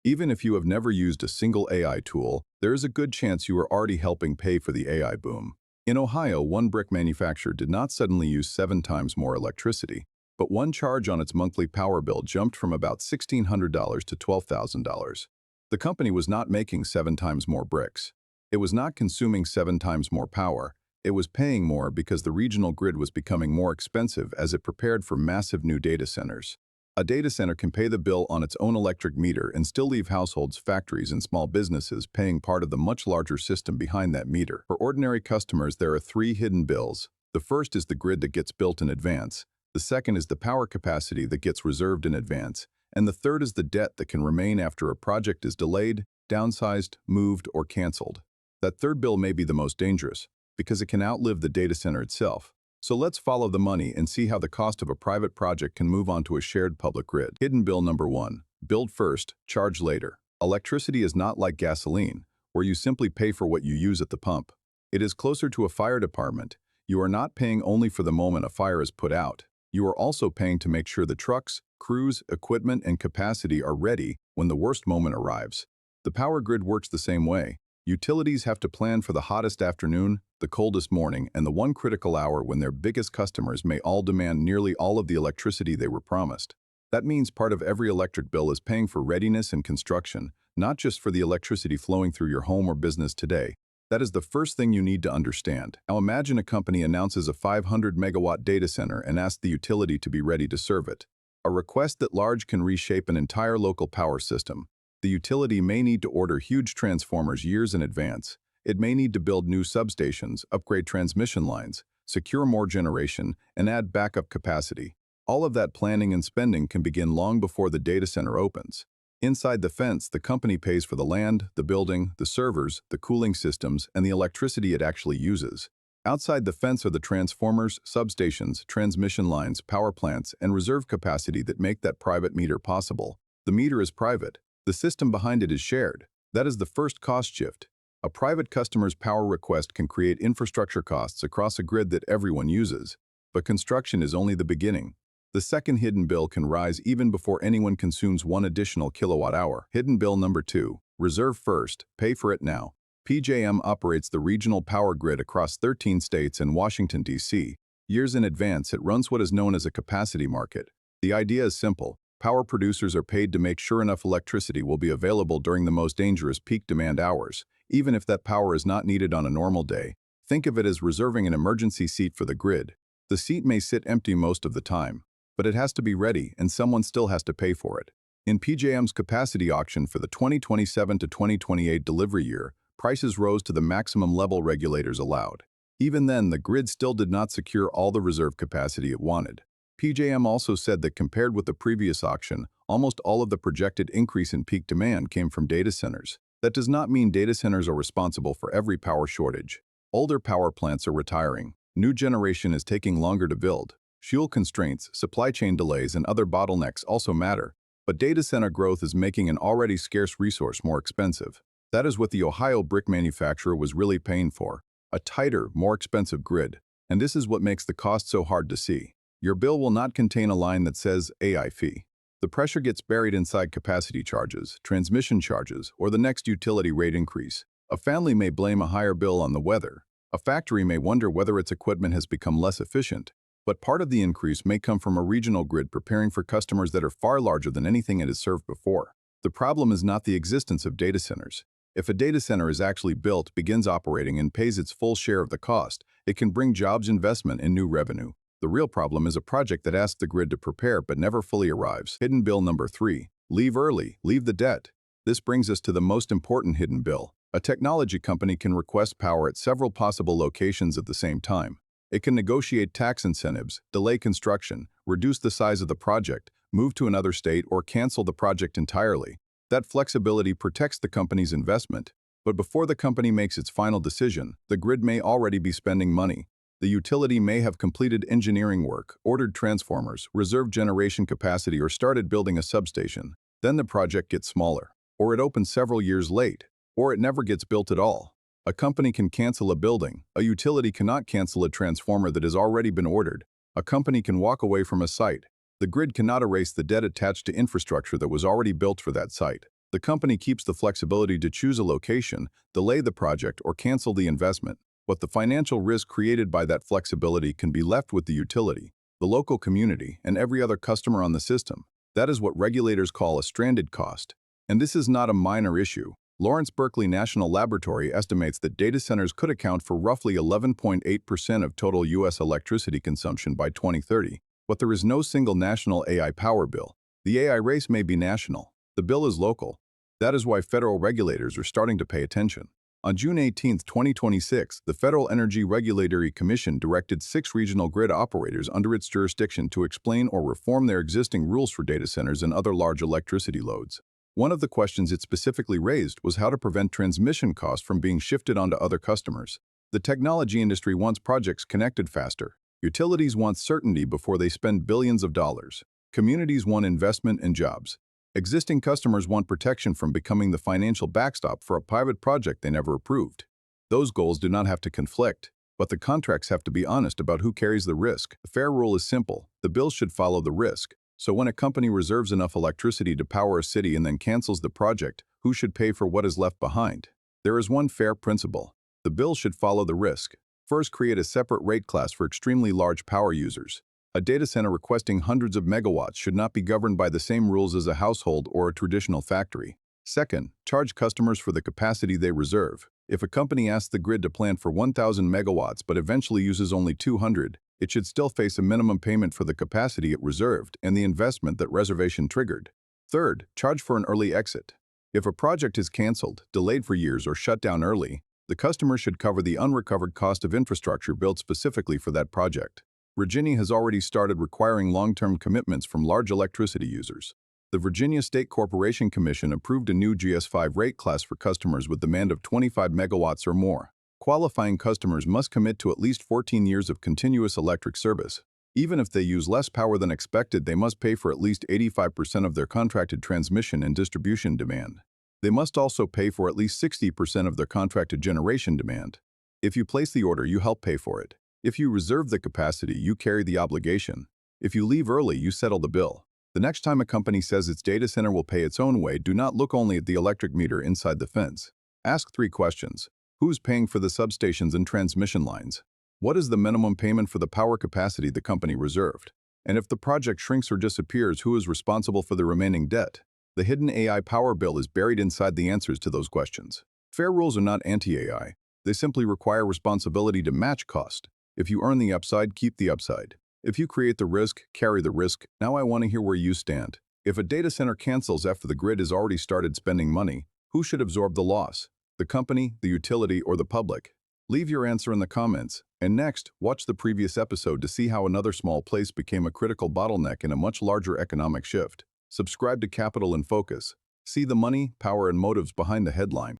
Even if you have never used a single AI tool, there is a good chance you are already helping pay for the AI boom. In Ohio, one brick manufacturer did not suddenly use 7 times more electricity, but one charge on its monthly power bill jumped from about $1,600 to $12,000. The company was not making 7 times more bricks. It was not consuming 7 times more power. It was paying more because the regional grid was becoming more expensive as it prepared for massive new data centers. A data center can pay the bill on its own electric meter and still leave households, factories, and small businesses paying part of the much larger system behind that meter. For ordinary customers, there are 3 hidden bills. The first is the grid that gets built in advance. The second is the power capacity that gets reserved in advance. And the third is the debt that can remain after a project is delayed, downsized, moved, or canceled. That third bill may be the most dangerous, because it can outlive the data center itself. So let's follow the money and see how the cost of a private project can move onto a shared public grid. Hidden bill number 1. Build first, charge later. Electricity is not like gasoline, where you simply pay for what you use at the pump. It is closer to a fire department. You are not paying only for the moment a fire is put out. You are also paying to make sure the trucks, crews, equipment, and capacity are ready when the worst moment arrives. The power grid works the same way. Utilities have to plan for the hottest afternoon, the coldest morning, and the one critical hour when their biggest customers may all demand nearly all of the electricity they were promised. That means part of every electric bill is paying for readiness and construction, not just for the electricity flowing through your home or business today. That is the first thing you need to understand. Now imagine a company announces a 500-megawatt data center and asks the utility to be ready to serve it. A request that large can reshape an entire local power system. The utility may need to order huge transformers years in advance. It may need to build new substations, upgrade transmission lines, secure more generation, and add backup capacity. All of that planning and spending can begin long before the data center opens. Inside the fence, the company pays for the land, the building, the servers, the cooling systems, and the electricity it actually uses. Outside the fence are the transformers, substations, transmission lines, power plants, and reserve capacity that make that private meter possible. The meter is private. The system behind it is shared. That is the first cost shift. A private customer's power request can create infrastructure costs across a grid that everyone uses. But construction is only the beginning. The second hidden bill can rise even before anyone consumes 1 additional kilowatt hour. Hidden bill number 2. Reserve first, pay for it now. PJM operates the regional power grid across 13 states and Washington, D.C. Years in advance, it runs what is known as a capacity market. The idea is simple. Power producers are paid to make sure enough electricity will be available during the most dangerous peak demand hours, even if that power is not needed on a normal day. Think of it as reserving an emergency seat for the grid. The seat may sit empty most of the time, but it has to be ready and someone still has to pay for it. In PJM's capacity auction for the 2027 to 2028 delivery year, prices rose to the maximum level regulators allowed. Even then, the grid still did not secure all the reserve capacity it wanted. PJM also said that compared with the previous auction, almost all of the projected increase in peak demand came from data centers. That does not mean data centers are responsible for every power shortage. Older power plants are retiring. New generation is taking longer to build. Fuel constraints, supply chain delays, and other bottlenecks also matter. But data center growth is making an already scarce resource more expensive. That is what the Ohio brick manufacturer was really paying for. A tighter, more expensive grid. And this is what makes the cost so hard to see. Your bill will not contain a line that says AI fee. The pressure gets buried inside capacity charges, transmission charges, or the next utility rate increase. A family may blame a higher bill on the weather. A factory may wonder whether its equipment has become less efficient. But part of the increase may come from a regional grid preparing for customers that are far larger than anything it has served before. The problem is not the existence of data centers. If a data center is actually built, begins operating, and pays its full share of the cost, it can bring jobs, investment, and new revenue. The real problem is a project that asks the grid to prepare but never fully arrives. Hidden bill number 3. Leave early, leave the debt. This brings us to the most important hidden bill. A technology company can request power at several possible locations at the same time. It can negotiate tax incentives, delay construction, reduce the size of the project, move to another state, or cancel the project entirely. That flexibility protects the company's investment. But before the company makes its final decision, the grid may already be spending money. The utility may have completed engineering work, ordered transformers, reserved generation capacity, or started building a substation. Then the project gets smaller. Or it opens several years late. Or it never gets built at all. A company can cancel a building. A utility cannot cancel a transformer that has already been ordered. A company can walk away from a site. The grid cannot erase the debt attached to infrastructure that was already built for that site. The company keeps the flexibility to choose a location, delay the project, or cancel the investment, but the financial risk created by that flexibility can be left with the utility, the local community, and every other customer on the system. That is what regulators call a stranded cost. And this is not a minor issue. Lawrence Berkeley National Laboratory estimates that data centers could account for roughly 11.8% of total U.S. electricity consumption by 2030, but there is no single national AI power bill. The AI race may be national. The bill is local. That is why federal regulators are starting to pay attention. On June 18, 2026, the Federal Energy Regulatory Commission directed 6 regional grid operators under its jurisdiction to explain or reform their existing rules for data centers and other large electricity loads. One of the questions it specifically raised was how to prevent transmission costs from being shifted onto other customers. The technology industry wants projects connected faster. Utilities want certainty before they spend billions of dollars. Communities want investment and jobs. Existing customers want protection from becoming the financial backstop for a private project they never approved. Those goals do not have to conflict, but the contracts have to be honest about who carries the risk. The fair rule is simple. The bill should follow the risk. So when a company reserves enough electricity to power a city and then cancels the project, who should pay for what is left behind? There is one fair principle. The bill should follow the risk. First, create a separate rate class for extremely large power users. A data center requesting hundreds of megawatts should not be governed by the same rules as a household or a traditional factory. Second, charge customers for the capacity they reserve. If a company asks the grid to plan for 1,000 megawatts but eventually uses only 200, it should still face a minimum payment for the capacity it reserved and the investment that reservation triggered. Third, charge for an early exit. If a project is canceled, delayed for years, or shut down early, the customer should cover the unrecovered cost of infrastructure built specifically for that project. Virginia has already started requiring long-term commitments from large electricity users. The Virginia State Corporation Commission approved a new GS5 rate class for customers with demand of 25 megawatts or more. Qualifying customers must commit to at least 14 years of continuous electric service. Even if they use less power than expected, they must pay for at least 85% of their contracted transmission and distribution demand. They must also pay for at least 60% of their contracted generation demand. If you place the order, you help pay for it. If you reserve the capacity, you carry the obligation. If you leave early, you settle the bill. The next time a company says its data center will pay its own way, do not look only at the electric meter inside the fence. Ask 3 questions. Who's paying for the substations and transmission lines? What is the minimum payment for the power capacity the company reserved? And if the project shrinks or disappears, who is responsible for the remaining debt? The hidden AI power bill is buried inside the answers to those questions. Fair rules are not anti-AI. They simply require responsibility to match cost. If you earn the upside, keep the upside. If you create the risk, carry the risk. Now I want to hear where you stand. If a data center cancels after the grid has already started spending money, who should absorb the loss? The company, the utility, or the public? Leave your answer in the comments. And next, watch the previous episode to see how another small place became a critical bottleneck in a much larger economic shift. Subscribe to Capital in Focus. See the money, power, and motives behind the headline.